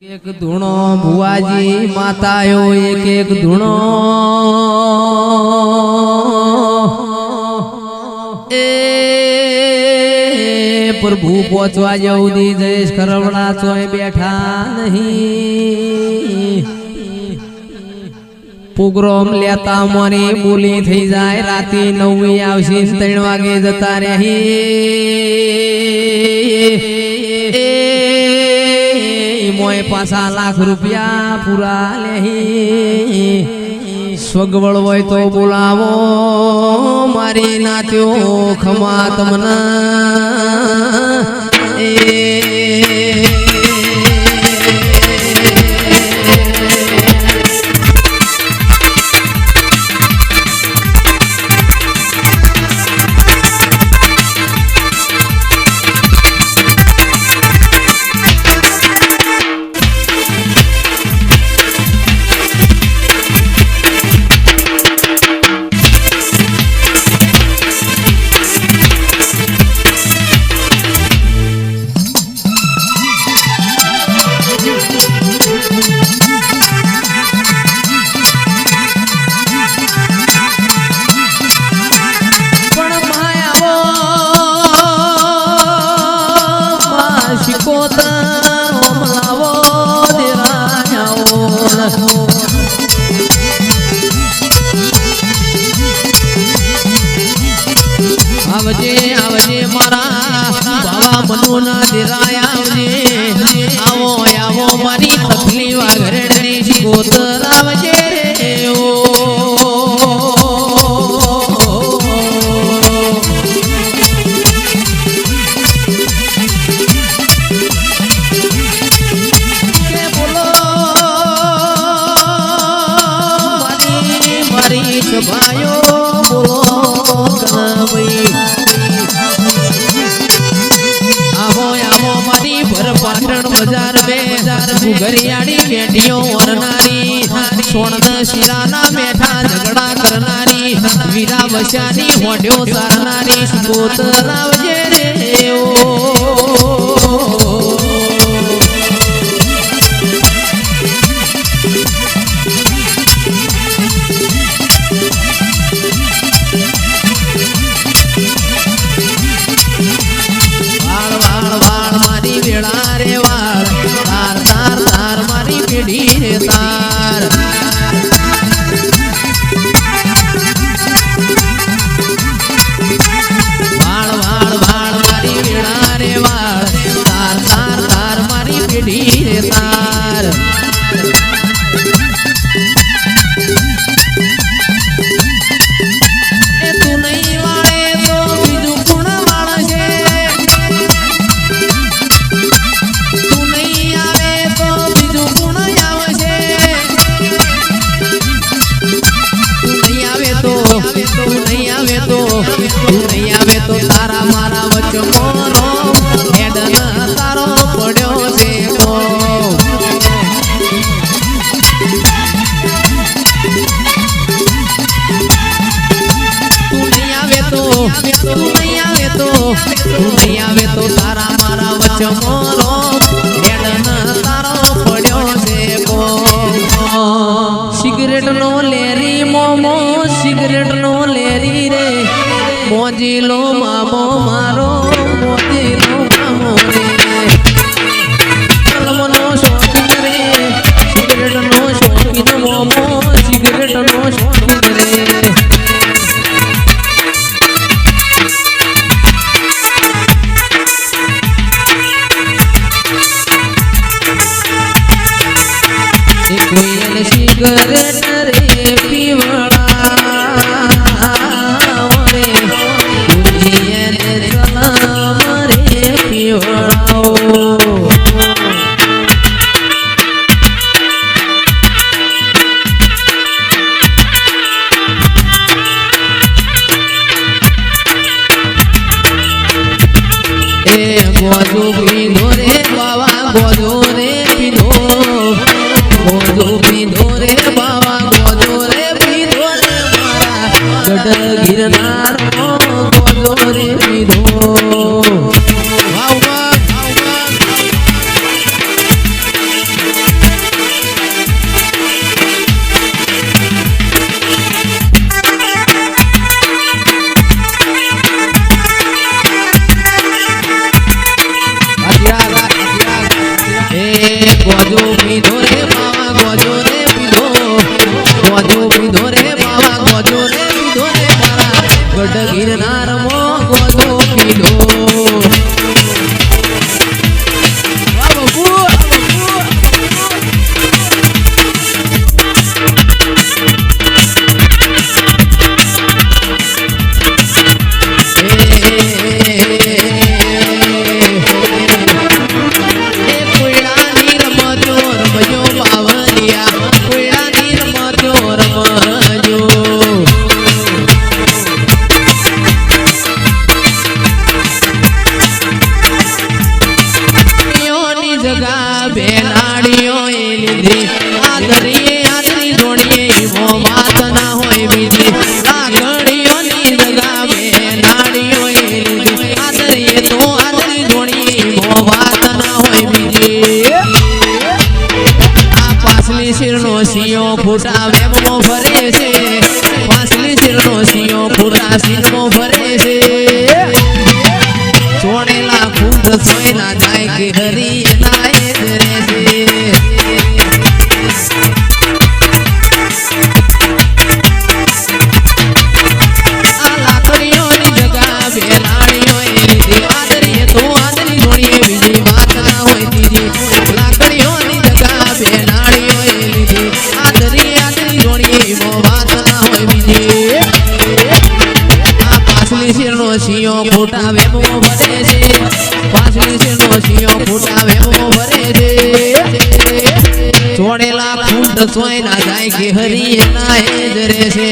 એક ધૂણો ભુવાજી માતાયો એક એક ધૂણો એ પ્રભુ પહોંચવા જવું જયેશ ખરવડા ચોય બેઠા નહીં પ્રોગ્રામ લેતા મને બોલી થઈ જાય રાતે 9 આવશે 3 વાગે જતા રહી મોય પાછા લાખ રૂપિયા પૂરા લેહી સ્વગવળ હોય તો બોલાવો મારી નાત્યો ખમા તમના આવજે આવજે મારા બાવા મનોના દિરાય આવજે આવો આવો મારી તકલીફ ઘરેડની શિકોતર આવજે રે કે બોલો મારી સભાયો બોલો કનભાઈ પાટણ બજાર ઘરિયાળી બેઠીઓ ઓરનારી સોણ શિરાના મેઠા ઝઘડા કરનારી વીરા વસ્યાની હોડ્યો સારનારી શિકોતર આવજે રે તારા મારા વચમો હેડન તારો પડ્યો છે તું નહીં આવે તો તારા મારા વચમો હેડન તારો પડ્યો છે સિગરેટ નો લેરી મોમો સિગરેટ નો લેરી રે મોજીલો મામો મારો મોજીલો મામો રે કલમનો શોખીન રે સિગરેટનો શોખીન મોમો સિગરેટનો શોખીન રે કોઈ સિગરેટ રે પીવડા ગોજો પીધો રે બાવા ગોજો રે પીધો ગોજો પીધો રે બાવા ગોજો પીધો રે બાવા ગોજો રે પીધો ગોજો પીધો રે બાવા ગોજો રે પીધો રે મારા ગઢ ગિરનાર મો ગોજો પીધો ફૂટા વેમો ભરે છે પાસલી શિરનો સિયો ફૂટા સિરમો ભરે છે છોડેલા ફૂટ સોયના જાય કે હરી નાય ધરે છે આ લાકડીઓની જગા બેલાડીઓ એ લીધી આદરીએ તો આદરી જોડીએ બીજી વાત ના હોય દીદી લાકડીઓની જગા બેલાડીઓ એ લીધી આદરી આદરી જોડીએ મો વાત ના હોય બીજી આ પાછલી શિરનો સિયો ફૂટા વેમો ભરે છે પાછલી શિરનો સિયો ફૂટા વેમો ભરે છે છોડેલા ફૂટ સોય ના જાય કે હરી ના એ જરે છે